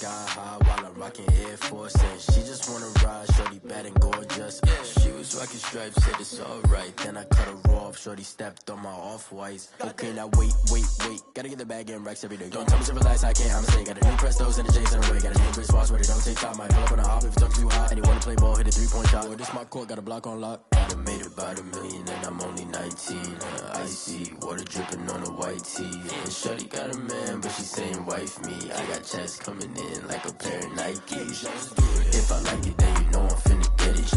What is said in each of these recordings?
sky high while I'm rocking Air Force. And she just wanna ride, shorty bad and gorgeous. She was rocking stripes, said it's alright. Then I cut her off, shorty stepped on my off-whites. Okay, now wait. Gotta get the bag and racks every day. Don't tell me to relax, I can't, I'ma say. Got a new Prestos and a J's in the way. Got a new Chris Foss, but it don't take time. Might pull up on a hop if it's up too hot. And you wanna play ball, hit a 3-point shot. Boy, this my court, got a block on lock. I done made about $1 million and I'm only 19. Icy, water dripping on a white tee. And shorty got a man, but she saying wife me. I got checks coming in like a pair of Nikes. If I like it, then you know I'm finna get it.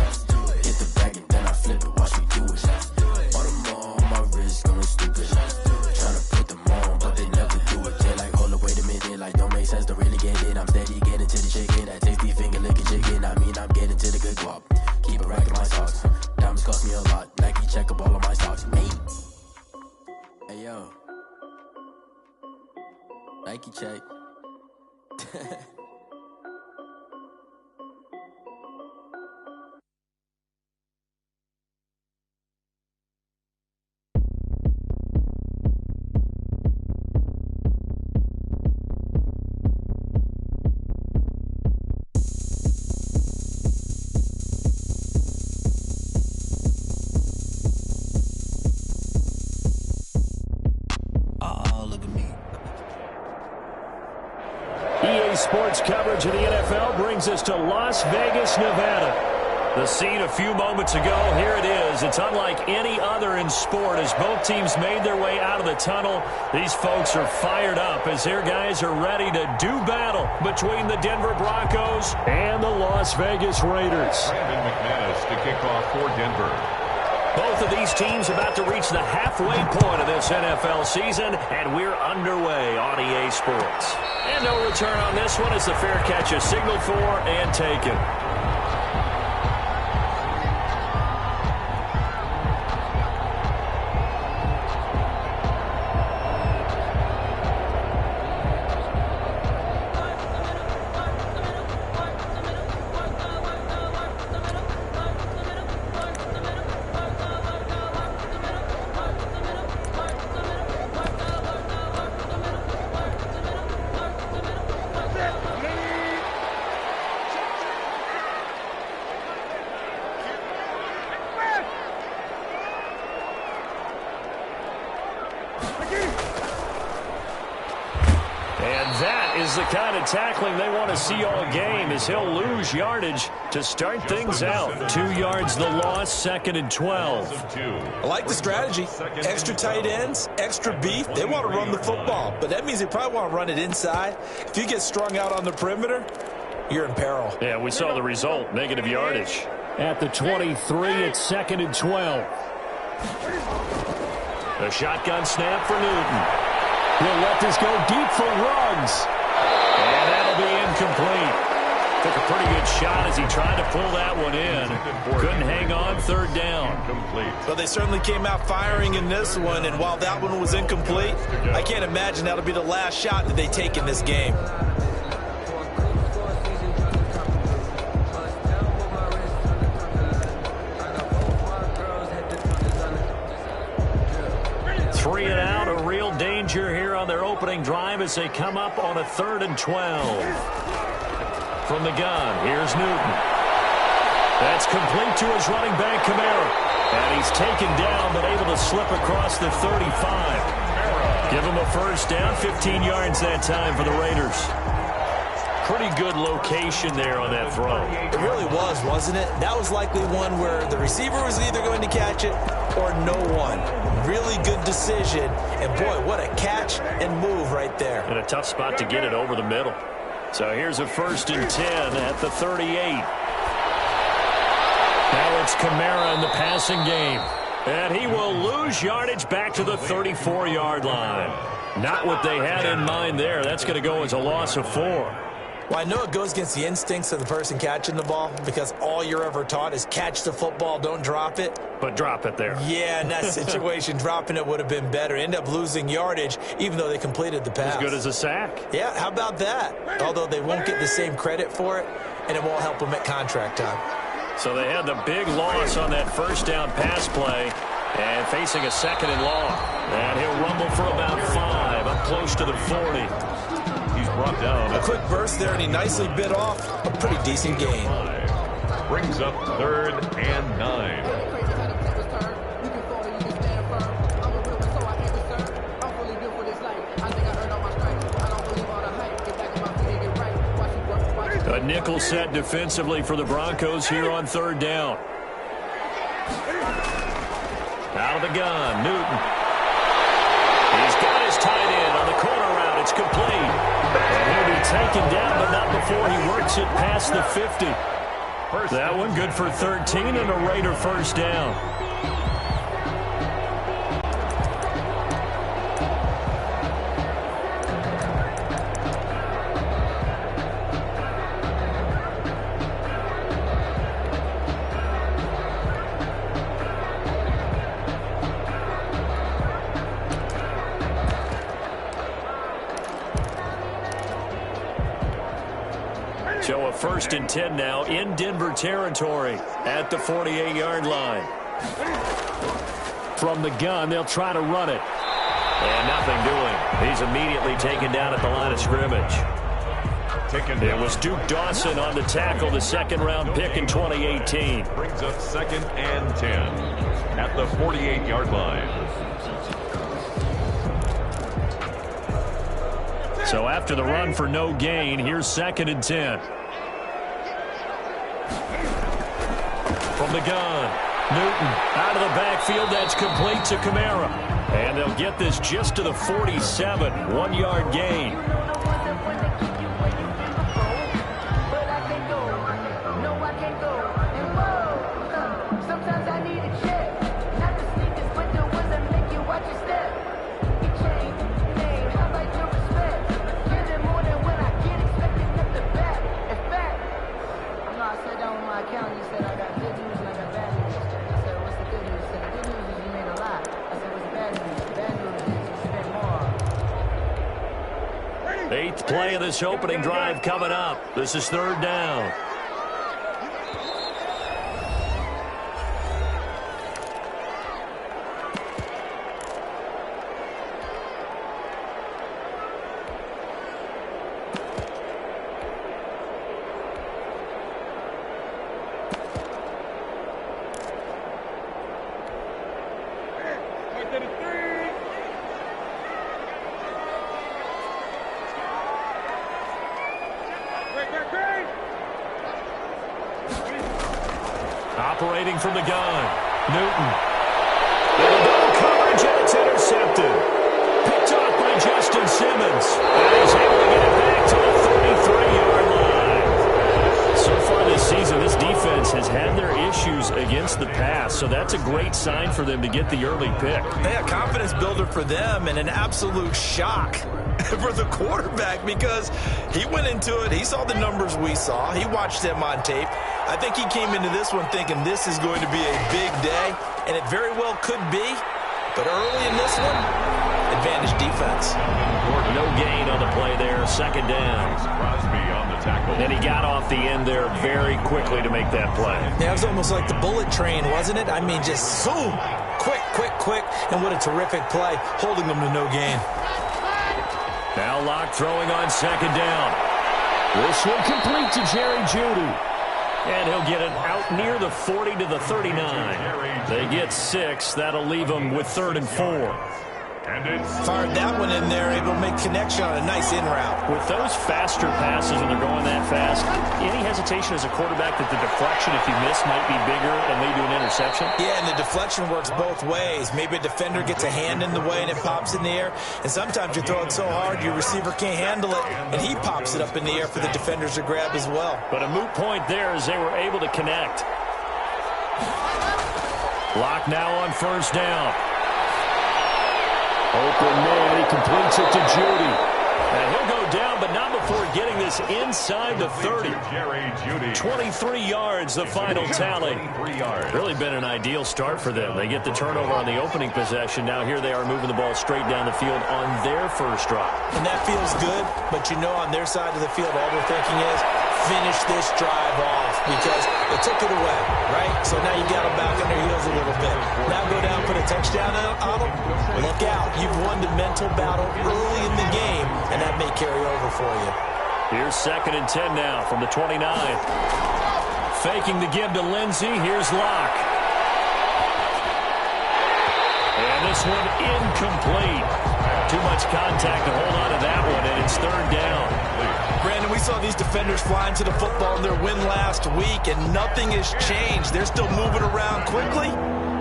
Hit the bag and then I flip it, watch me do it. All them on my wrist going stupid. Tryna put them on, but they never do it. They like, hold up, wait a minute, like don't make sense, don't really get it. I'm steady getting to the chicken, that tasty finger licking chicken. I mean, I'm getting to the good guap. Keep a rack in my socks. Diamonds cost me a lot. Nike check up all of my stocks. Hey yo, Nike check. Sports coverage of the NFL brings us to Las Vegas, Nevada. The scene a few moments ago, here it is. It's unlike any other in sport as both teams made their way out of the tunnel. These folks are fired up as their guys are ready to do battle between the Denver Broncos and the Las Vegas Raiders. Brandon McManus to kick off for Denver. Both of these teams about to reach the halfway point of this NFL season, and we're underway on EA Sports. And no return on this one as the fair catch is signaled for and taken. The kind of tackling they want to see all game as he'll lose yardage to start things out. 2 yards the loss, 2nd and 12. I like the strategy. Extra tight ends, extra beef. They want to run the football, but that means they probably want to run it inside. If you get strung out on the perimeter, you're in peril. Yeah, we saw the result, negative yardage. At the 23, it's 2nd and 12. A shotgun snap for Newton. He'll let this go deep for Ruggs. And that'll be incomplete. Took a pretty good shot as he tried to pull that one in. Couldn't hang on, 3rd down. Well, they certainly came out firing in this one, and while that one was incomplete, I can't imagine that'll be the last shot that they take in this game. Three and out, a real danger here on their opening drive as they come up on a 3rd and 12. From the gun, here's Newton. That's complete to his running back, Kamara. And he's taken down, but able to slip across the 35. Give him a first down, 15 yards that time for the Raiders. Pretty good location there on that throw. It really was, wasn't it? That was likely one where the receiver was either going to catch it or no one. Really good decision. And, boy, what a catch and move right there. And a tough spot to get it over the middle. So here's a 1st and 10 at the 38. Now it's Kamara in the passing game. And he will lose yardage back to the 34-yard line. Not what they had in mind there. That's going to go as a loss of 4. Well, I know it goes against the instincts of the person catching the ball because all you're ever taught is catch the football, don't drop it. But drop it there. Yeah, in that situation, dropping it would have been better. End up losing yardage even though they completed the pass. As good as a sack. Yeah, how about that? Although they won't get the same credit for it, and it won't help them at contract time. So they had the big loss on that first down pass play and facing a 2nd and long. And he'll rumble for about 5 up close to the 40. brought down. A quick burst there, and he nicely bit off a pretty decent gain. Brings up 3rd and 9. A nickel set defensively for the Broncos here on 3rd down. Out of the gun, Newton. He's got his tight end on the corner route. It's complete. And he'll be taken down, but not before he works it past the 50. That one good for 13 and a Raider first down. So a 1st and 10 now in Denver territory at the 48-yard line. From the gun, they'll try to run it. And nothing doing. He's immediately taken down at the line of scrimmage. It was Duke Dawson on the tackle, the 2nd-round pick in 2018. Brings up 2nd and 10 at the 48-yard line. So after the run for no gain, here's 2nd and 10. From the gun, Newton out of the backfield. That's complete to Kamara. And they'll get this just to the 47, 1-yard gain. Eighth play of this opening drive coming up. This is 3rd down. Operating from the gun, Newton. Little double coverage, and it's intercepted. Picked off by Justin Simmons. And he's able to get it back to the 33-yard line. So far this season, this defense has had their issues against the pass, so that's a great sign for them to get the early pick. Yeah, confidence builder for them and an absolute shock for the quarterback because he went into it. He saw the numbers we saw. He watched them on tape. I think he came into this one thinking this is going to be a big day, and it very well could be. But early in this one, advantage defense. No gain on the play there, 2nd down. Crosby on the tackle. And he got off the end there very quickly to make that play. Yeah, it was almost like the bullet train, wasn't it? I mean, just zoom. Quick, quick, quick. And what a terrific play, holding them to no gain. Now Locke throwing on 2nd down. This one complete to Jerry Jeudy. And he'll get it out near the 40 to the 39. They get 6. That'll leave them with 3rd and 4. Fired that one in there, able to make connection on a nice in route. With those faster passes when they're going that fast, any hesitation as a quarterback that the deflection, if you miss, might be bigger and lead to an interception? Yeah, and the deflection works both ways. Maybe a defender gets a hand in the way and it pops in the air. And sometimes you throw it so hard your receiver can't handle it, and he pops it up in the air for the defenders to grab as well. But a moot point there as they were able to connect. Locke now on 1st down. Open man, he completes it to Jeudy. And he'll go down, but not before getting this inside the 30. 23 yards, the final tally. Really been an ideal start for them. They get the turnover on the opening possession. Now here they are moving the ball straight down the field on their first drive. And that feels good, but you know on their side of the field, all they're thinking is finish this drive off because they took it away, right? So now you got them back on their heels a little bit. Now go down, put a touchdown on them. Look out. You've won the mental battle early in the game, and that may carry over for you. Here's 2nd and 10 now from the 29. Faking the give to Lindsey. Here's Locke. And this one incomplete. Too much contact to hold on to that one, and it's 3rd down. Brandon, we saw these defenders flying to the football in their win last week, and nothing has changed. They're still moving around quickly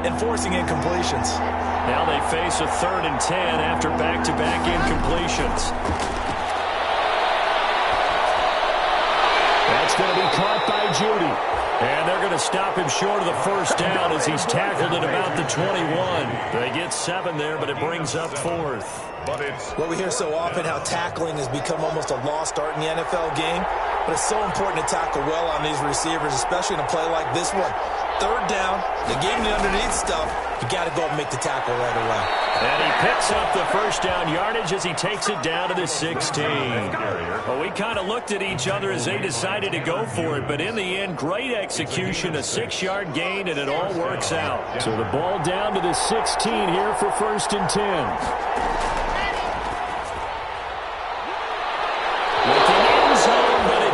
and forcing incompletions. Now they face a 3rd and 10 after back-to-back incompletions. That's going to be caught by Judy. And they're going to stop him short of the 1st down as he's tackled at about the 21. They get 7 there, but it brings up 4th. Well, we hear so often how tackling has become almost a lost art in the NFL game, but it's so important to tackle well on these receivers, especially in a play like this one. 3rd down, they gave him the underneath stuff. You got to go and make the tackle right away. And he picks up the 1st down yardage as he takes it down to the 16. Well, we kind of looked at each other as they decided to go for it, but in the end, great execution, a 6-yard gain, and it all works out. So the ball down to the 16 here for 1st and 10.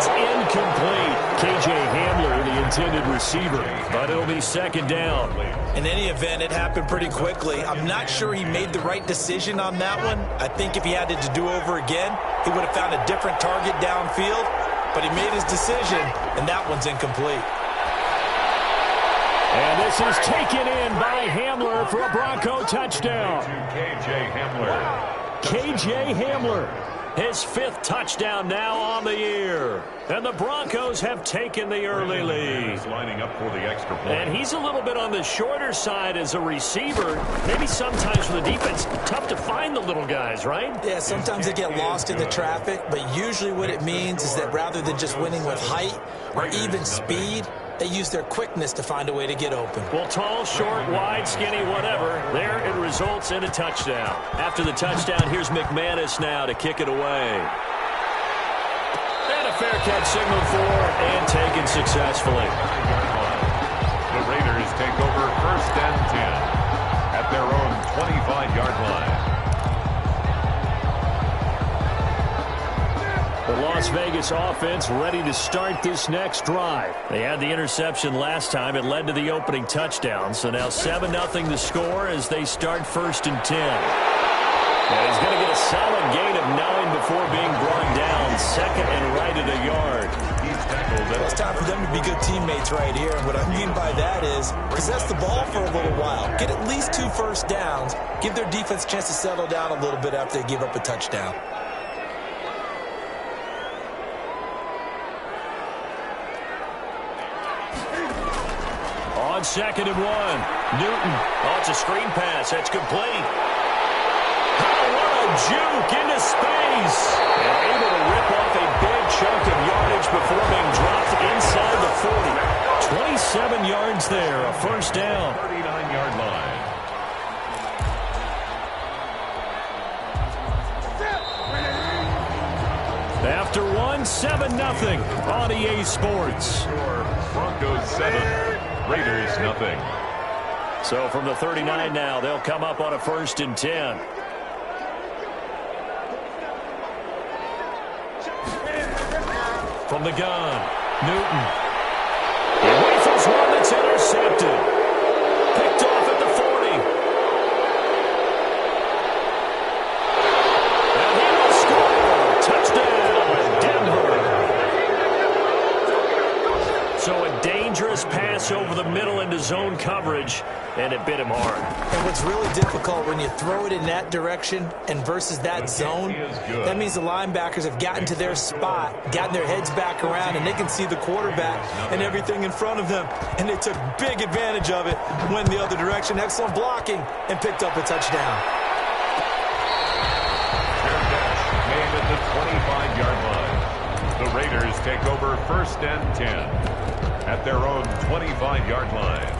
Incomplete. K.J. Hamler, the intended receiver, but it'll be 2nd down. In any event, it happened pretty quickly. I'm not sure he made the right decision on that one. I think if he had to do over again, he would have found a different target downfield, but he made his decision, and that one's incomplete. And this is taken in by Hamler for a Bronco touchdown. K.J. Hamler. K.J. Hamler. His 5th touchdown now on the year. And the Broncos have taken the early lead. Lining up for the extra point. And he's a little bit on the shorter side as a receiver. Maybe sometimes for the defense, tough to find the little guys, right? Yeah, sometimes they get lost in the traffic, but usually what it means is that rather than just winning with height or even speed, they use their quickness to find a way to get open. Well, tall, short, wide, skinny, whatever. There it results in a touchdown. After the touchdown, here's McManus now to kick it away. And a fair catch signal for and taken successfully. The Raiders take over 1st and 10 at their own 25-yard line. The Las Vegas offense ready to start this next drive. They had the interception last time. It led to the opening touchdown. So now 7-0 the score as they start 1st and 10. And he's going to get a solid gain of 9 before being brought down. 2nd and right at a yard. Well, it's time for them to be good teammates right here. And what I mean by that is possess the ball for a little while. Get at least 2 1st downs. Give their defense a chance to settle down a little bit after they give up a touchdown. On 2nd and 1, Newton. Oh, it's a screen pass. That's complete. Oh, what a juke into space. And able to rip off a big chunk of yardage before being dropped inside the 40. 27 yards there, a 1st down. 39-yard line. After 7-0 on EA Sports. Broncos 7. Raiders nothing. So from the 39 now, they'll come up on a 1st and 10. From the gun, Newton. He rifles one that's intercepted. Picked off at the 40. And he will score. Touchdown, Denver. So a dangerous pass over the middle into zone coverage, and it bit him hard. And what's really difficult when you throw it in that direction and versus that zone, that means the linebackers have gotten to their spot, gotten their heads back around, and they can see the quarterback and everything in front of them. And they took big advantage of it, went the other direction, excellent blocking, and picked up a touchdown. Made at the 25-yard line. The Raiders take over 1st and 10 at their own 25-yard line.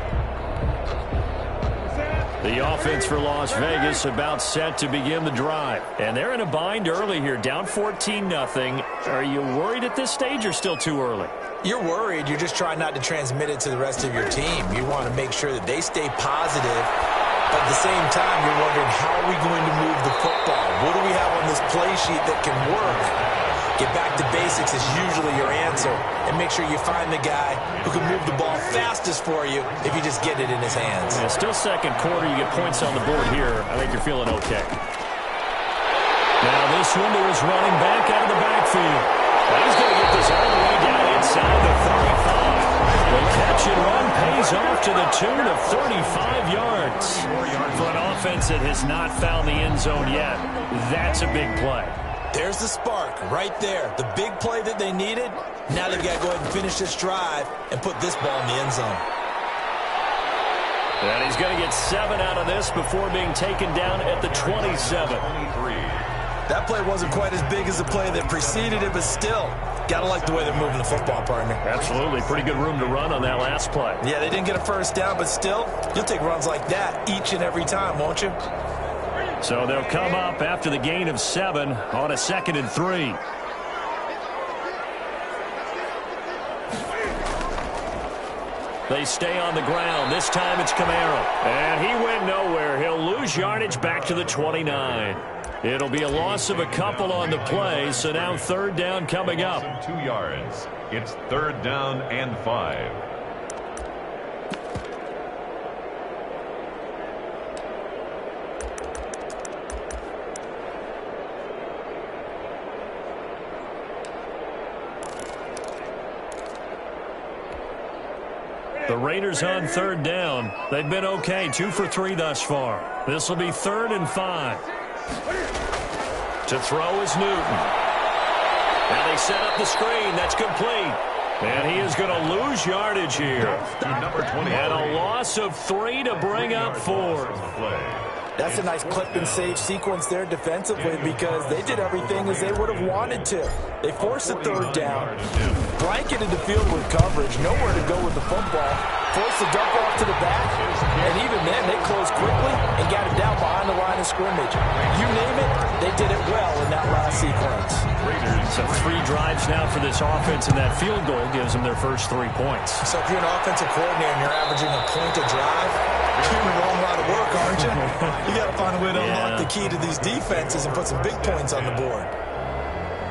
The offense for Las Vegas about set to begin the drive. And they're in a bind early here, down 14-0. Are you worried at this stage or still too early? You're worried. You're just trying not to transmit it to the rest of your team. You want to make sure that they stay positive. But at the same time, you're wondering, how are we going to move the football? What do we have on this play sheet that can work? Get back to basics is usually your answer. And make sure you find the guy who can move the ball fastest for you if you just get it in his hands. Yeah, still second quarter. You get points on the board here. I think you're feeling okay. Now this window is running back out of the backfield. Well, he's going to get this all the way down inside the 35. The catch and run pays off to the tune of 35 yards. For an offense that has not found the end zone yet, that's a big play. There's the spark right there. The big play that they needed. Now they've got to go ahead and finish this drive and put this ball in the end zone. And he's going to get 7 out of this before being taken down at the 27. That play wasn't quite as big as the play that preceded it, but still, got to like the way they're moving the football, partner. Absolutely. Pretty good room to run on that last play. Yeah, they didn't get a first down, but still, you'll take runs like that each and every time, won't you? So they'll come up after the gain of 7 on a 2nd and 3. They stay on the ground. This time it's Kamara. And he went nowhere. He'll lose yardage back to the 29. It'll be a loss of a couple on the play, so now 3rd down coming up. 2 yards. It's 3rd down and 5. The Raiders on 3rd down. They've been okay, 2 for 3 thus far. This will be 3rd and 5. To throw is Newton. Now they set up the screen. That's complete. And he is going to lose yardage here. Number 20. And a loss of 3 to bring up 4. That's a nice clip and save sequence there defensively because they did everything as they would have wanted to. They forced the 3rd down, blanketed the field with coverage, nowhere to go with the football, forced the dump off to the back, and even then they closed quickly and got it down behind the line of scrimmage. You name it, they did it well in that last sequence. So 3 drives now for this offense, and that field goal gives them their first 3 points. So if you're an offensive coordinator and you're averaging a point a drive, you're in the wrong line of work, aren't you? You got to find a way to unlock the key to these defenses and put some big points on the board.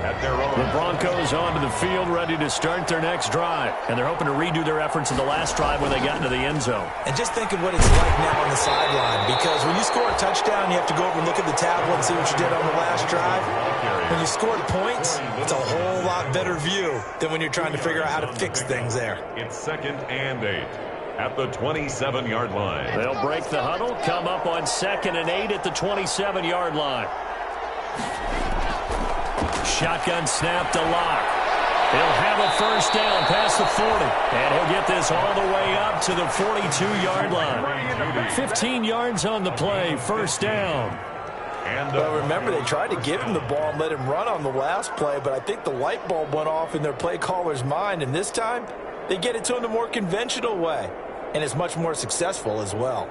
The Broncos onto the field, ready to start their next drive. And they're hoping to redo their efforts in the last drive when they got into the end zone. And just think of what it's like now on the sideline, because when you score a touchdown, you have to go over and look at the tablet and see what you did on the last drive. When you scored points, it's a whole lot better view than when you're trying to figure out how to fix things there. It's 2nd and 8 at the 27-yard line. They'll break the huddle, come up on 2nd and 8 at the 27-yard line. Shotgun snap to Locke. He'll have a first down past the 40. And he'll get this all the way up to the 42-yard line. 15 yards on the play, first down. Well, remember, they tried to give him the ball and let him run on the last play, but I think the light bulb went off in their play caller's mind, and this time they get it to him the more conventional way, and it's much more successful as well.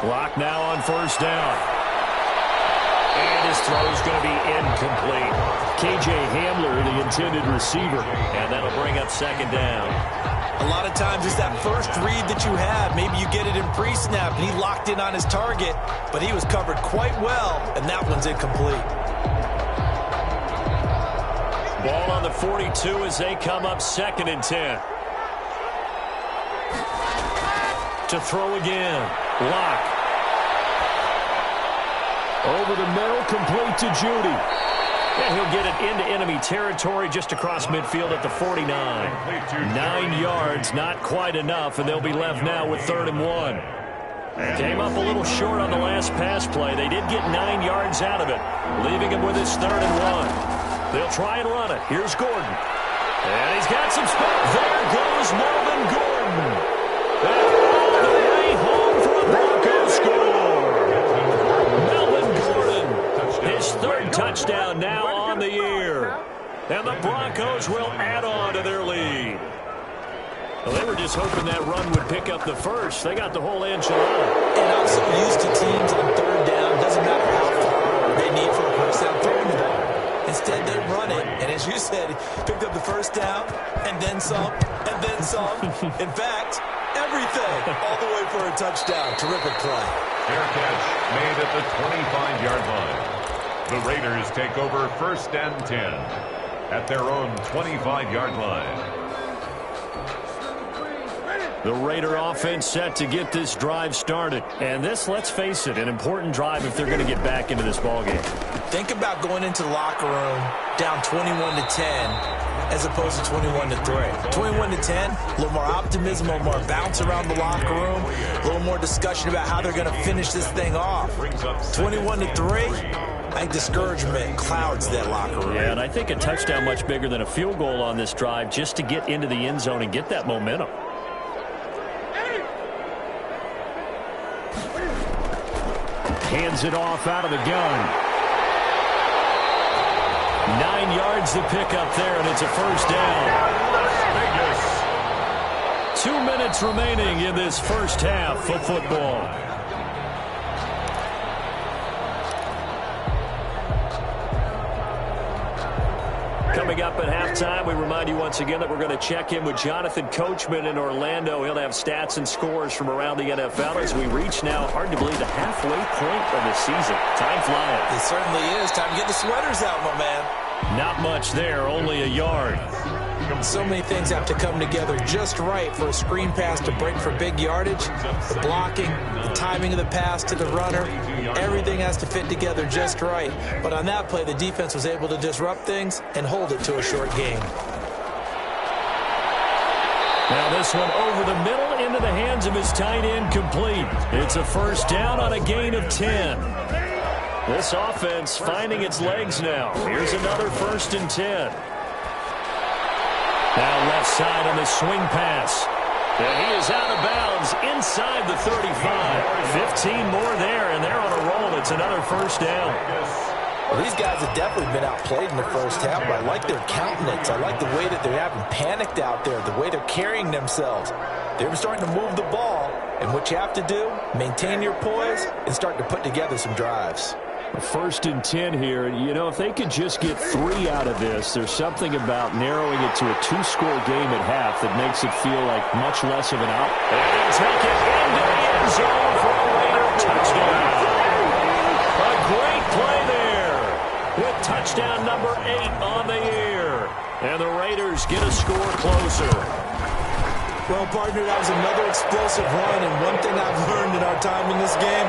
Locke now on first down. And his throw is going to be incomplete. K.J. Hamler, the intended receiver. And that'll bring up 2nd down. A lot of times it's that first read that you have. Maybe you get it in pre-snap, and he locked in on his target, but he was covered quite well, and that one's incomplete. Ball on the 42 as they come up 2nd and 10. To throw again. Locke. Over the middle, complete to Judy. And he'll get it into enemy territory just across midfield at the 49. 9 yards, not quite enough, and they'll be left now with 3rd and 1. Came up a little short on the last pass play. They did get 9 yards out of it, leaving him with his 3rd and 1. They'll try and run it. Here's Gordon. And he's got some space. There goes Melvin Gordon. And all the way home for a Broncos score. Melvin Gordon, his 3rd touchdown now on the year. And the Broncos will add on to their lead. Well, they were just hoping that run would pick up the first. They got the whole enchilada. And I'm so used to teams on third down, doesn't matter how far they need for a first down, throwing the ball. Instead, they run it, and as you said, picked up the first down, and then some, and then some. In fact, everything, all the way for a touchdown. Terrific play. Fair catch made at the 25-yard line. The Raiders take over first and 10 at their own 25-yard line. The Raider offense set to get this drive started. And this, let's face it, an important drive if they're going to get back into this ballgame. Think about going into the locker room down 21-10 as opposed to 21-3. 21-10, a little more optimism, a little more bounce around the locker room, a little more discussion about how they're going to finish this thing off. 21-3. I think discouragement clouds that locker room. Yeah, and I think a touchdown much bigger than a field goal on this drive just to get into the end zone and get that momentum. Hands it off out of the gun. 9 yards to pick up there, and it's a first down. 2 minutes remaining in this first half of football. Coming up at halftime, we remind you once again that we're going to check in with Jonathan Coachman in Orlando. He'll have stats and scores from around the NFL as we reach now, hard to believe, the halfway point of the season. Time flying. It certainly is. Time to get the sweaters out, my man. Not much there, only a yard. So many things have to come together just right for a screen pass to break for big yardage. The blocking, the timing of the pass to the runner, everything has to fit together just right. But on that play, the defense was able to disrupt things and hold it to a short gain. Now this one over the middle into the hands of his tight end, complete. It's a first down on a gain of 10. This offense finding its legs now. Here's another first and 10. Now left side on the swing pass. And he is out of bounds inside the 35. 15 more there, and they're on a roll. It's another first down. Well, these guys have definitely been outplayed in the first half, but I like their countenance. I like the way that they're having panicked out there, the way they're carrying themselves. They're starting to move the ball, and what you have to do, maintain your poise and start to put together some drives. First and 10 here. You know, if they could just get 3 out of this, there's something about narrowing it to a 2-score game at half that makes it feel like much less of an out. And they'll take it into the end zone for a Raider touchdown. A great play there with touchdown number 8 on the year. And the Raiders get a score closer. Well, partner, that was another explosive run, and one thing I've learned in our time in this game,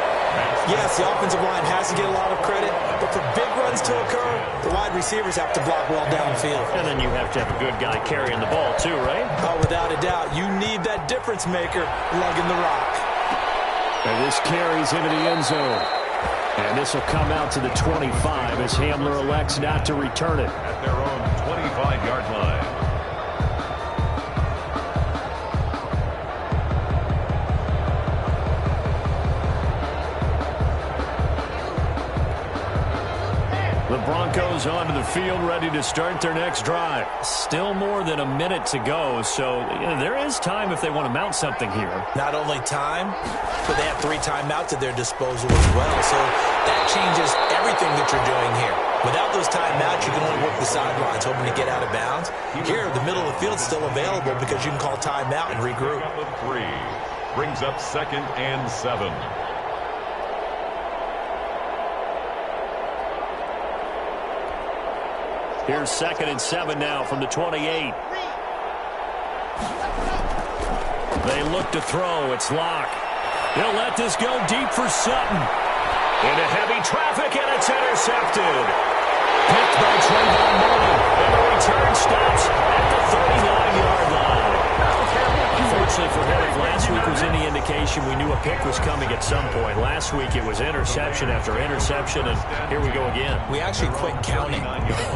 yes, the offensive line has to get a lot of credit, but for big runs to occur, the wide receivers have to block well downfield. And then you have to have a good guy carrying the ball too, right? Oh, without a doubt. You need that difference maker lugging the rock. And this carries into the end zone. And this will come out to the 25 as Hamler elects not to return it. At their own 25-yard line. The Broncos onto the field, ready to start their next drive. Still more than a minute to go, so there is time if they want to mount something here. Not only time, but they have 3 timeouts at their disposal as well, so that changes everything that you're doing here. Without those timeouts, you can only work the sidelines, hoping to get out of bounds. Here, the middle of the field is still available because you can call timeout and regroup. 3 brings up 2nd and 7. Here's 2nd and 7 now from the 28. They look to throw. It's Locke. He'll let this go deep for Sutton. Into heavy traffic, and it's intercepted. Picked by Trayvon Mullen. And the return stops at the 39-yard line. Fortunately for him, if last week was any indication, we knew a pick was coming at some point. Last week it was interception after interception, and here we go again. We actually quit counting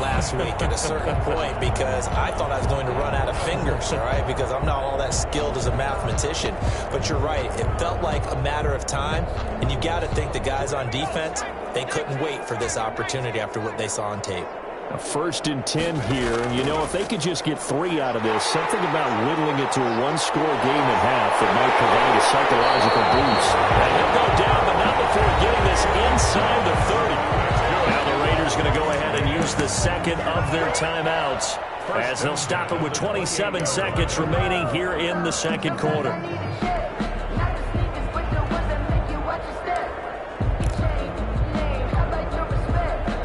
last week at a certain point because I thought I was going to run out of fingers, all right, because I'm not all that skilled as a mathematician. But you're right. It felt like a matter of time, and you got to think the guys on defense, they couldn't wait for this opportunity after what they saw on tape. A 1st and 10 here, and you know, if they could just get 3 out of this, something about whittling it to a one-score game at half that might provide a psychological boost. And he'll go down, but not before getting this inside the 30. Now the Raiders going to go ahead and use the second of their timeouts, as they'll stop it with 27 seconds remaining here in the second quarter.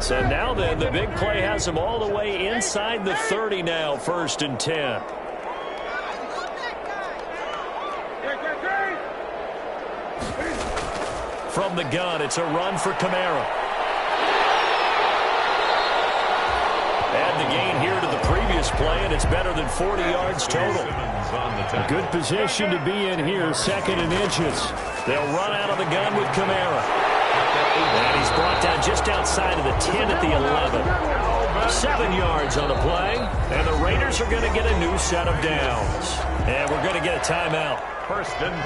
So now then, the big play has them all the way inside the 30 now, 1st and 10. From the gun, it's a run for Kamara. Add the gain here to the previous play, and it's better than 40 yards total. A good position to be in here, 2nd and inches. They'll run out of the gun with Kamara. And he's brought down just outside of the 10 at the 11. 7 yards on the play, and the Raiders are going to get a new set of downs. And we're going to get a timeout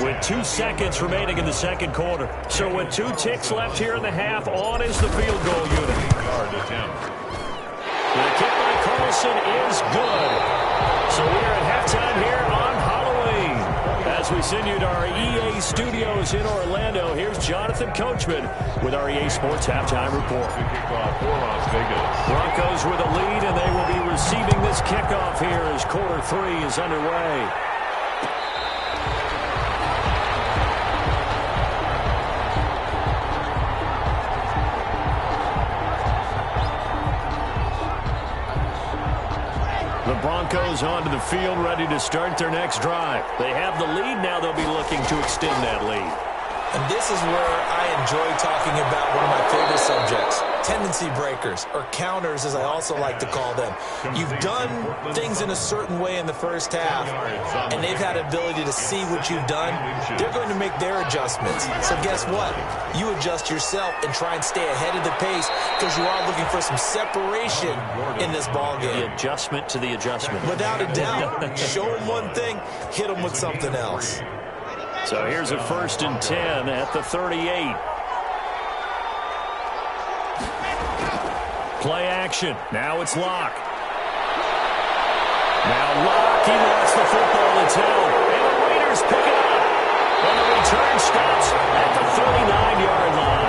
with 2 seconds remaining in the second quarter. So with 2 ticks left here in the half, on is the field goal unit. The kick by Carlson is good. So we are at halftime here on Halloween. As we send you to our EA studios in Orlando, here's Jonathan Coachman with our EA Sports Halftime Report. Broncos with a lead, and they will be receiving this kickoff here as quarter 3 is underway. The Broncos onto the field, ready to start their next drive. They have the lead now. They'll be looking to extend that lead. And this is where I enjoy talking about one of my favorite subjects, tendency breakers, or counters, as I also like to call them. You've done things in a certain way in the first half, and they've had ability to see what you've done. They're going to make their adjustments. So guess what? You adjust yourself and try and stay ahead of the pace, because you are looking for some separation in this ballgame. The adjustment to the adjustment. Without a doubt. Show them one thing, hit them with something else. So here's a 1st and 10 at the 38. Play action. Now it's Locke. Now Locke, he lost the football. It's held. And the Raiders pick it up. And the return stops at the 39-yard line.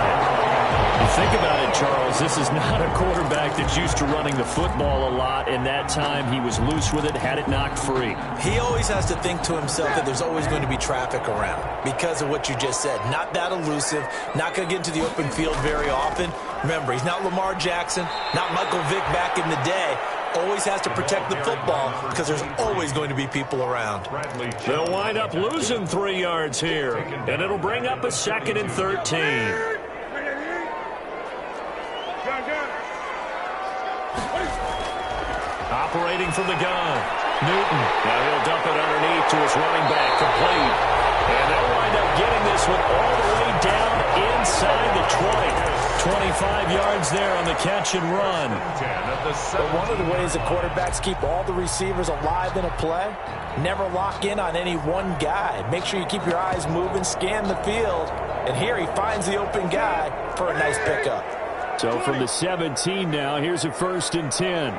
Think about it, Charles. This is not a quarterback that's used to running the football a lot, and that time he was loose with it, had it knocked free. He always has to think to himself that there's always going to be traffic around because of what you just said. Not that elusive, not going to get into the open field very often. Remember, he's not Lamar Jackson, not Michael Vick back in the day. Always has to protect the football because there's always going to be people around. They'll wind up losing 3 yards here, and it'll bring up a 2nd and 13. Operating from the gun, Newton. Now he'll dump it underneath to his running back, complete. And they'll wind up getting this one all the way down inside the 20. 25 yards there on the catch and run. But one of the ways the quarterbacks keep all the receivers alive in a play, never lock in on any one guy. Make sure you keep your eyes moving, scan the field. And here he finds the open guy for a nice pickup. So from the 17 now, here's a 1st and 10.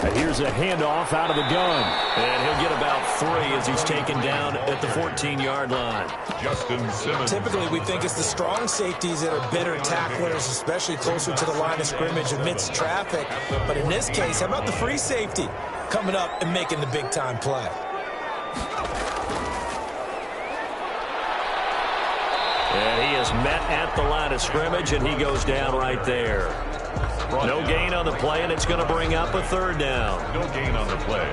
And here's a handoff out of the gun. And he'll get about 3 as he's taken down at the 14-yard line. Justin Simmons. Typically, we think it's the strong safeties that are better tacklers, especially closer to the line of scrimmage amidst traffic. But in this case, how about the free safety coming up and making the big-time play? And he is met at the line of scrimmage, and he goes down right there. No gain on the play, and it's going to bring up a 3rd down. No gain on the play.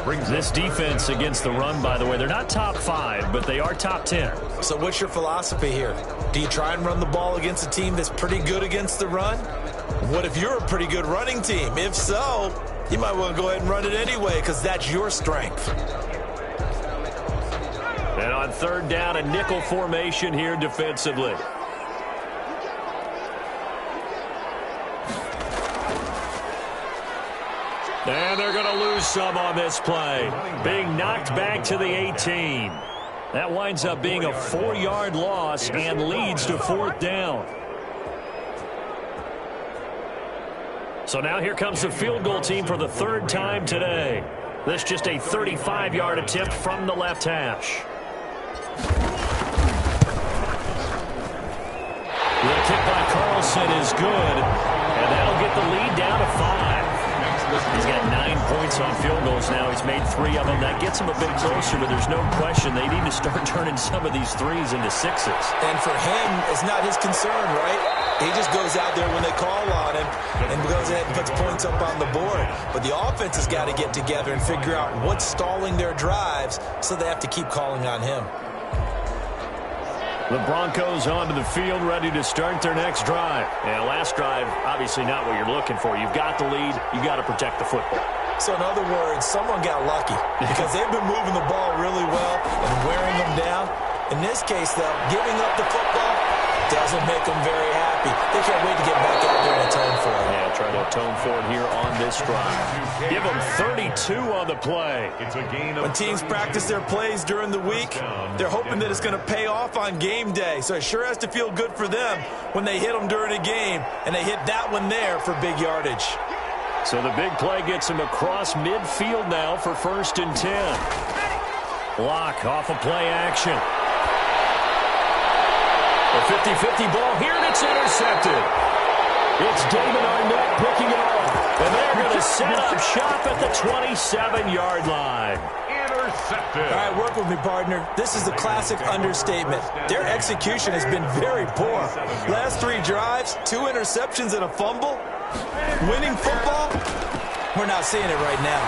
Brings this defense against the run, by the way. They're not top 5, but they are top 10. So what's your philosophy here? Do you try and run the ball against a team that's pretty good against the run? What if you're a pretty good running team? If so, you might want to go ahead and run it anyway because that's your strength. And on 3rd down, a nickel formation here defensively. And they're going to lose some on this play. Being knocked back to the 18. That winds up being a 4-yard loss and leads to 4th down. So now here comes the field goal team for the 3rd time today. This just a 35-yard attempt from the left hash. The kick by Carlson is good, and that'll get the lead down to 5. He's got 9 points on field goals now. He's made 3 of them. That gets him a bit closer, but there's no question they need to start turning some of these 3s into 6s. And for him, it's not his concern, right? He just goes out there when they call on him and goes ahead and puts points up on the board. But the offense has got to get together and figure out what's stalling their drives, so they have to keep calling on him. The Broncos onto the field, ready to start their next drive. And last drive, obviously not what you're looking for. You've got the lead. You've got to protect the football. So in other words, someone got lucky because they've been moving the ball really well and wearing them down. In this case, though, giving up the football doesn't make them very happy. They can't wait to get back out there and atone for it. Yeah, try to atone for it here on this drive. Give them 32 on the play. It's a gain of when teams practice their plays during the week, they're hoping that it's going to pay off on game day. So it sure has to feel good for them when they hit them during a game, and they hit that one there for big yardage. So the big play gets him across midfield now for 1st and 10. Block off of play action. A 50-50 ball here, and it's intercepted. It's David Arnett picking it up, and they're going to set up shop at the 27-yard line. Intercepted. All right, work with me, partner. This is a classic understatement. Their execution has been very poor. Last 3 drives, 2 interceptions and a fumble. Winning football, we're not seeing it right now.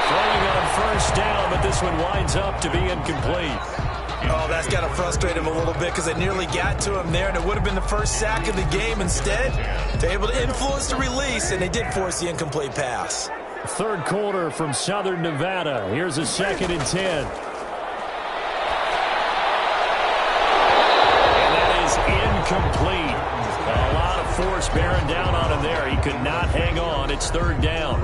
Throwing on 1st down, but this one winds up to be incomplete. Oh, that's got to frustrate him a little bit because they nearly got to him there, and it would have been the first sack of the game. Instead, they're able to influence the release, and they did force the incomplete pass. 3rd quarter from Southern Nevada. Here's a 2nd and 10. And that is incomplete. A lot of force bearing down on him there. He could not hang on. It's 3rd down.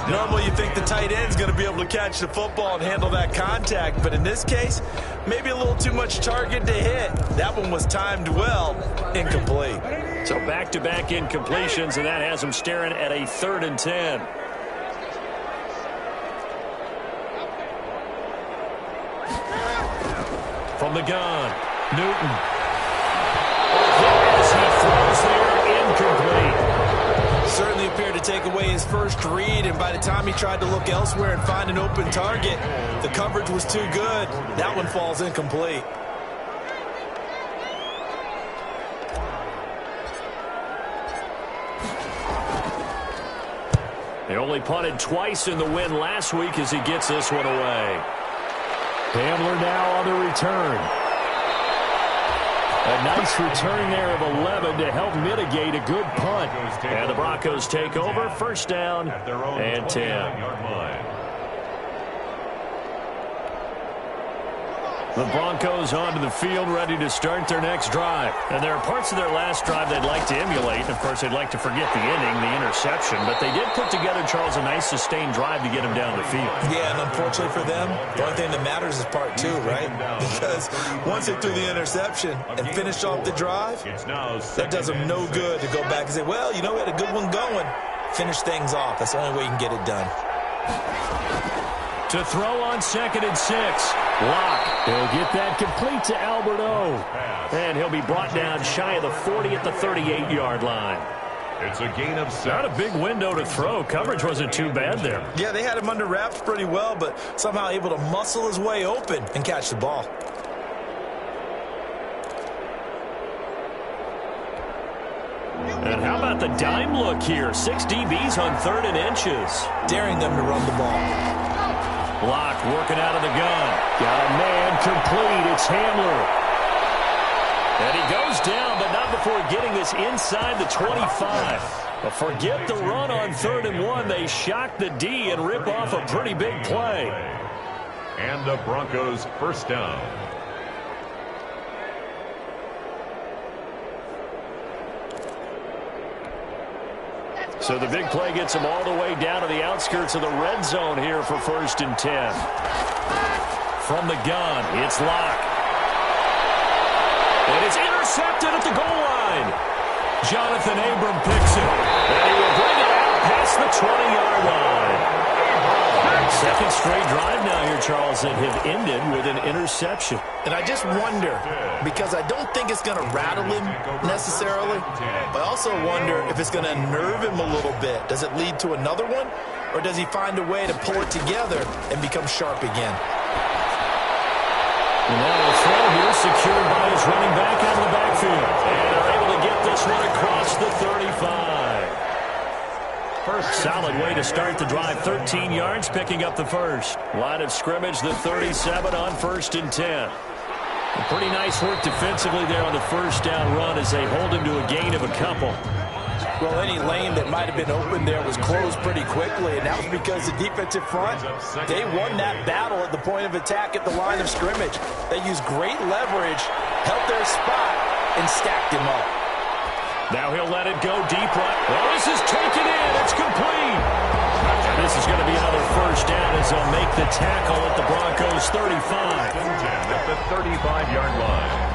Normally you think the tight end's going to be able to catch the football and handle that contact, but in this case, maybe a little too much target to hit. That one was timed well. Incomplete. So back-to-back incompletions, and that has him staring at a 3rd and 10. From the gun, Newton. As he throws there, incomplete. Certainly appeared to take away his first read, and by the time he tried to look elsewhere and find an open target, the coverage was too good. That one falls incomplete. They only punted twice in the win last week as he gets this one away. Hamler now on the return. A nice return there of 11 to help mitigate a good punt. And the Broncos take over, 1st down and 10. The Broncos onto the field, ready to start their next drive. And there are parts of their last drive they'd like to emulate. And of course, they'd like to forget the ending, the interception. But they did put together, Charles, a nice sustained drive to get him down the field. Yeah, and unfortunately for them, the only thing that matters is part 2, right? Because once they threw the interception and finished off the drive, that does them no good to go back and say, well, you know, we had a good one going. Finish things off. That's the only way you can get it done. To throw on 2nd and 6. Lock. He'll get that complete to Albert O. And he'll be brought down shy of the 40 at the 38-yard line. It's a gain of 6. Not a big window to throw. Coverage wasn't too bad there. Yeah, they had him under wraps pretty well, but somehow able to muscle his way open and catch the ball. And how about the dime look here? 6 DBs on 3rd and inches. Daring them to run the ball. Block working out of the gun. Got a man complete. It's Hamler. And he goes down, but not before getting this inside the 25. But forget the run on 3rd and 1. They shock the D and rip off a pretty big play. And the Broncos 1st down. So the big play gets them all the way down to the outskirts of the red zone here for 1st and 10. From the gun, it's Locke. And it's intercepted at the goal line. Jonathan Abram picks it. And he will bring it out past the 20-yard line. Second straight drive now here, Charles, that have ended with an interception. And I just wonder, because I don't think it's going to rattle him necessarily, but I also wonder if it's going to nerve him a little bit. Does it lead to another one, or does he find a way to pull it together and become sharp again? And now a throw here secured by his running back out of the backfield. And they're able to get this one across the 35. Solid way to start the drive. 13 yards, picking up the first. Line of scrimmage, the 37 on 1st and 10. And pretty nice work defensively there on the first down run as they hold him to a gain of a couple. Well, any lane that might have been open there was closed pretty quickly, and that was because the defensive front, they won that battle at the point of attack at the line of scrimmage. They used great leverage, held their spot, and stacked him up. Now he'll let it go deep right. Well, this is taken in. It's complete. And this is going to be another first down as they'll make the tackle at the Broncos' 35. At the 35-yard line.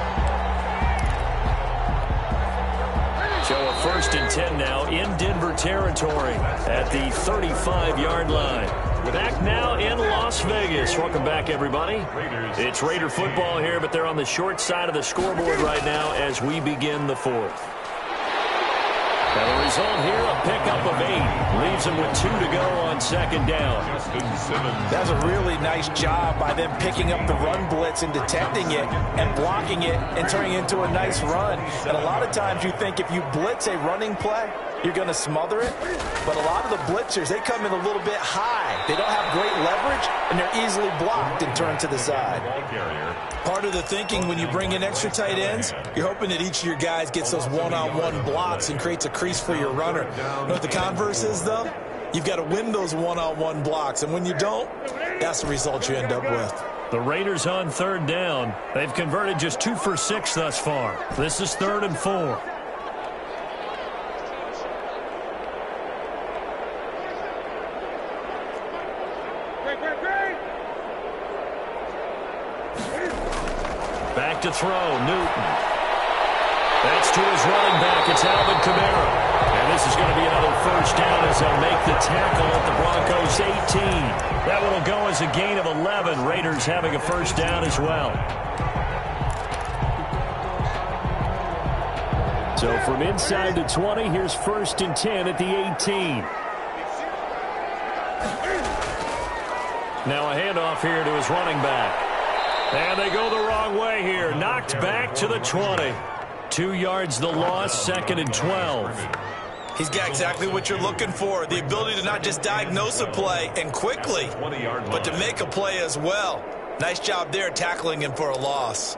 So a 1st and 10 now in Denver territory at the 35-yard line. Back now in Las Vegas. Welcome back, everybody. It's Raider football here, but they're on the short side of the scoreboard right now as we begin the 4th. Now the result here, a pickup of 8. Leaves them with 2 to go on 2nd down. That's a really nice job by them picking up the run blitz and detecting it and blocking it and turning it into a nice run. And a lot of times you think if you blitz a running play, you're going to smother it. But a lot of the blitzers, they come in a little bit high. They don't have great leverage, and they're easily blocked and turned to the side. Part of the thinking when you bring in extra tight ends, you're hoping that each of your guys gets those one-on-one blocks and creates a crease for your runner. You know what the converse is, though? You've got to win those one-on-one blocks, and when you don't, that's the result you end up with. The Raiders on 3rd down. They've converted just 2 for 6 thus far. This is 3rd and 4. Back to throw, Newton. That's to his running back. It's Alvin Kamara. And this is going to be another first down as they'll make the tackle at the Broncos' 18. That one will go as a gain of 11. Raiders having a first down as well. So from inside the 20, here's 1st and 10 at the 18. Now a handoff here to his running back. And they go the wrong way here. Knocked back to the 20. 2 yards the loss, 2nd and 12. He's got exactly what you're looking for. The ability to not just diagnose a play and quickly, but to make a play as well. Nice job there tackling him for a loss.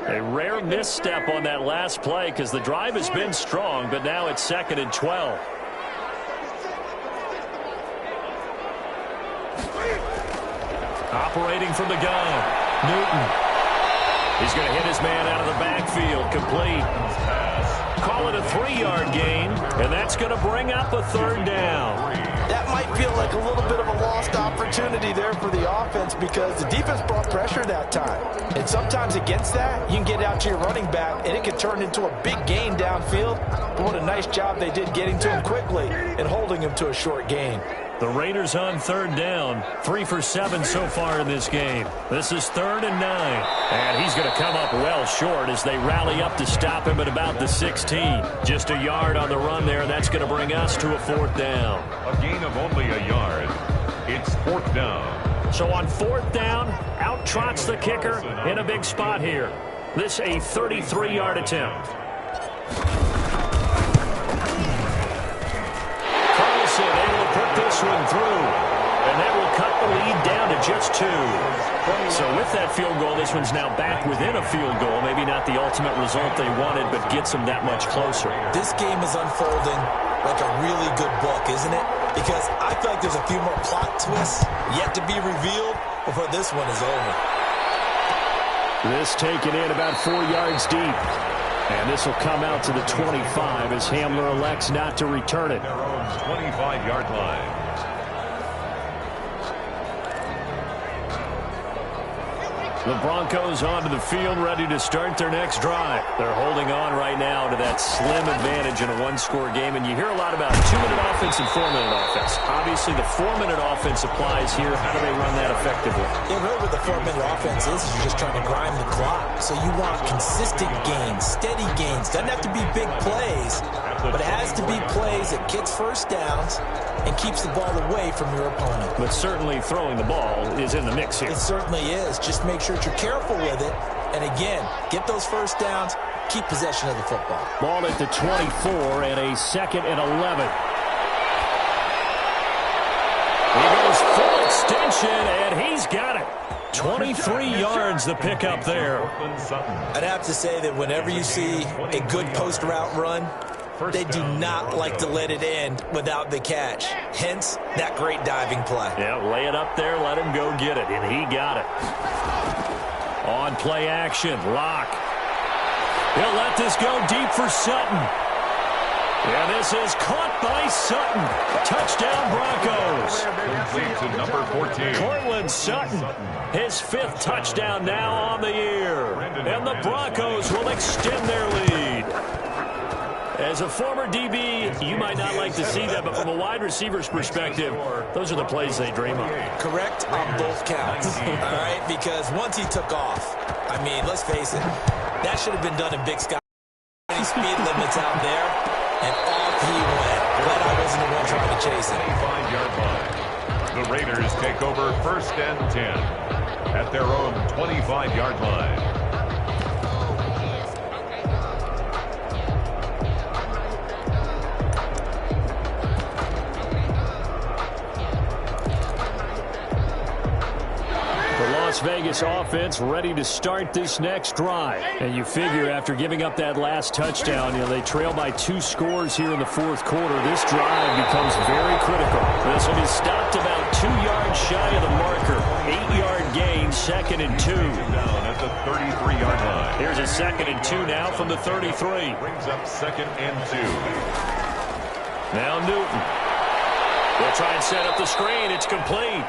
A rare misstep on that last play because the drive has been strong, but now it's 2nd and 12. Operating from the gun, Newton. He's going to hit his man out of the backfield, complete. Call it a 3-yard gain, and that's going to bring up a 3rd down. That might feel like a little bit of a lost opportunity there for the offense because the defense brought pressure that time. And sometimes against that, you can get out to your running back, and it can turn into a big gain downfield. But what a nice job they did getting to him quickly and holding him to a short gain. The Raiders on 3rd down. 3 for 7 so far in this game. This is 3rd and 9. And he's going to come up well short as they rally up to stop him at about the 16. Just a yard on the run there. That's going to bring us to a 4th down. A gain of only a yard. It's 4th down. So on 4th down, out trots the kicker in a big spot here. This a 33-yard attempt. Able to put this one through, and that will cut the lead down to just 2. So with that field goal, this one's now back within a field goal. Maybe not the ultimate result they wanted, but gets them that much closer. This game is unfolding like a really good book, isn't it? Because I feel like there's a few more plot twists yet to be revealed before this one is over. This taken in about 4 yards deep. And this will come out to the 25 as Hamler elects not to return it. Their own 25-yard line. The Broncos onto the field, ready to start their next drive. They're holding on right now to that slim advantage in a one-score game, and you hear a lot about 2-minute offense and 4-minute offense. Obviously, the 4-minute offense applies here. How do they run that effectively? Yeah, really what the 4-minute offense is you're just trying to grind the clock. So you want consistent gains, steady gains. Doesn't have to be big plays, but it has to be plays that gets first downs and keeps the ball away from your opponent. But certainly throwing the ball is in the mix here. It certainly is. Just make sure that you're careful with it. And again, get those first downs, keep possession of the football. Ball at the 24 and a 2nd and 11. He goes full extension, and he's got it. 23 yards the pickup there. I'd have to say that whenever you see a good post route run, they do not like to let it end without the catch. Hence, that great diving play. Yeah, lay it up there, let him go get it, and he got it. On play action, Locke. He'll let this go deep for Sutton. Yeah, this is caught by Sutton. Touchdown, Broncos. Complete to number 14. Cortland Sutton, his 5th touchdown now on the year. And the Broncos will extend their lead. As a former DB, you might not like to see that, but from a wide receiver's perspective, those are the plays they dream of. Correct on both counts, all right? Because once he took off, I mean, let's face it, that should have been done in Big Sky. Many speed limits out there, and off he went. Glad I wasn't the one trying to chase him. 25-yard line. The Raiders take over 1st and 10 at their own 25-yard line. Las Vegas offense ready to start this next drive. And you figure after giving up that last touchdown, they trail by 2 scores here in the 4th quarter. This drive becomes very critical. This will be stopped about 2 yards shy of the marker. 8-yard gain, 2nd and 2. Down at the 33-yard line. Here's a 2nd and 2 now from the 33. Brings up 2nd and 2. Now Newton. They'll try and set up the screen. It's complete.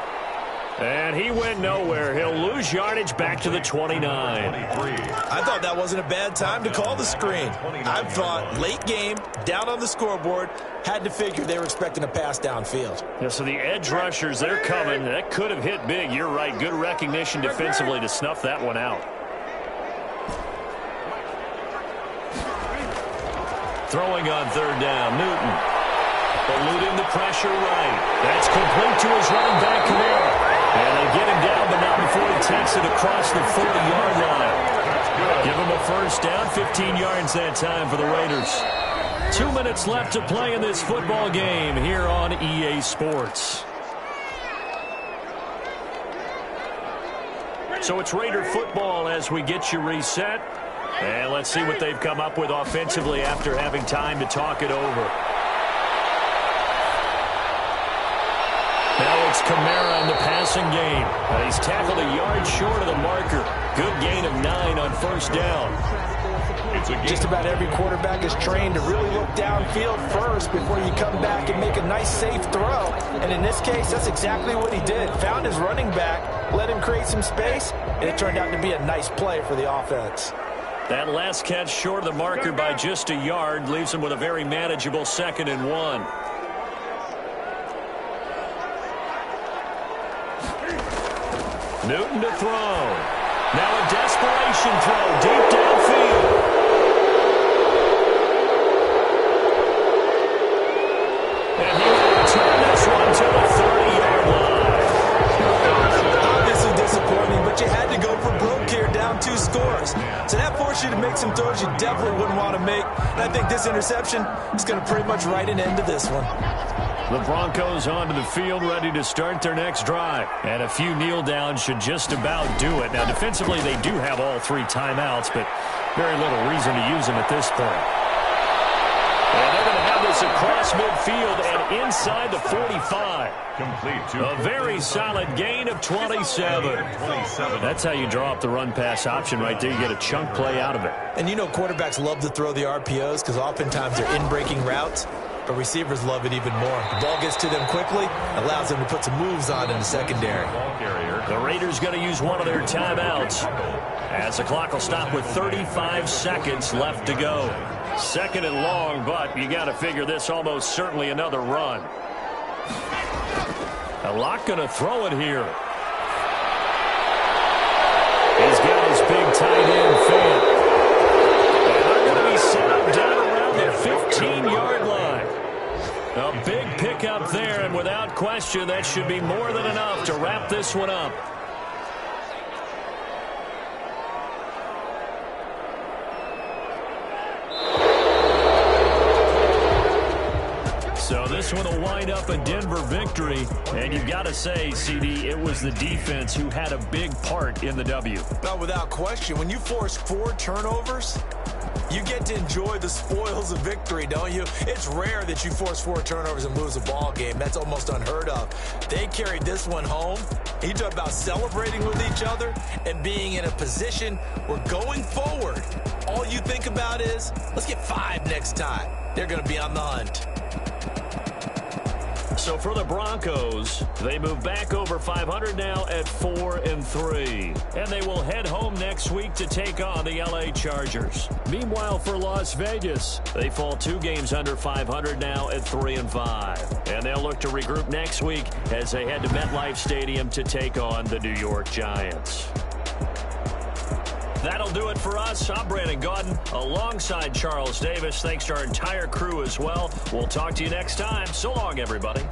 And he went nowhere. He'll lose yardage back to the 29. I thought that wasn't a bad time to call the screen. I thought late game, down on the scoreboard, had to figure they were expecting a pass downfield. Yeah, so the edge rushers, they're coming. That could have hit big. You're right. Good recognition defensively to snuff that one out. Throwing on 3rd down, Newton. Eluding the pressure right. That's complete to his running back, Kamara. And they get him down, but not before he takes it across the 40-yard line. Give him a 1st down, 15 yards that time for the Raiders. 2 minutes left to play in this football game here on EA Sports. So it's Raider football as we get you reset. And let's see what they've come up with offensively after having time to talk it over. Now it's Kamara in the passing game. He's tackled a yard short of the marker. Good gain of 9 on 1st down. Just about every quarterback is trained to really look downfield first before you come back and make a nice, safe throw. And in this case, that's exactly what he did. Found his running back, let him create some space, and it turned out to be a nice play for the offense. That last catch short of the marker by just a yard leaves him with a very manageable 2nd and 1. Newton to throw. Now a desperation throw deep downfield. And he will return this one to the 30-yard line. Obviously disappointing, but you had to go for broke here, down 2 scores. So that forced you to make some throws you definitely wouldn't want to make. And I think this interception is going to pretty much write an end to this one. The Broncos onto the field, ready to start their next drive. And a few kneel downs should just about do it. Now, defensively, they do have all 3 timeouts, but very little reason to use them at this point. And they're going to have this across midfield and inside the 45. Complete to A very solid gain of 27. That's how you draw up the run-pass option right there. You get a chunk play out of it. And you know quarterbacks love to throw the RPOs because oftentimes they're in-breaking routes. But receivers love it even more. The ball gets to them quickly, allows them to put some moves on in the secondary. ball carrier The Raiders going to use one of their timeouts as the clock will stop with 35 seconds left to go. Second and long, but you got to figure this almost certainly another run. A lot going to throw it here. He's got his big tight end Fant. And they're going to be set up down around the 15-yard line. A big pickup there, and without question, that should be more than enough to wrap this one up. So this one will wind up a Denver victory. And you've got to say, CD, it was the defense who had a big part in the W. No, without question. When you force 4 turnovers, you get to enjoy the spoils of victory, don't you? It's rare that you force 4 turnovers and lose a ball game. That's almost unheard of. They carried this one home. You talk about celebrating with each other and being in a position where going forward, all you think about is, let's get 5 next time. They're going to be on the hunt. So for the Broncos, they move back over 500 now at 4-3. And they will head home next week to take on the LA Chargers. Meanwhile, for Las Vegas, they fall 2 games under 500 now at 3-5. And they'll look to regroup next week as they head to MetLife Stadium to take on the New York Giants. That'll do it for us. I'm Brandon Gaudin alongside Charles Davis. Thanks to our entire crew as well. We'll talk to you next time. So long, everybody.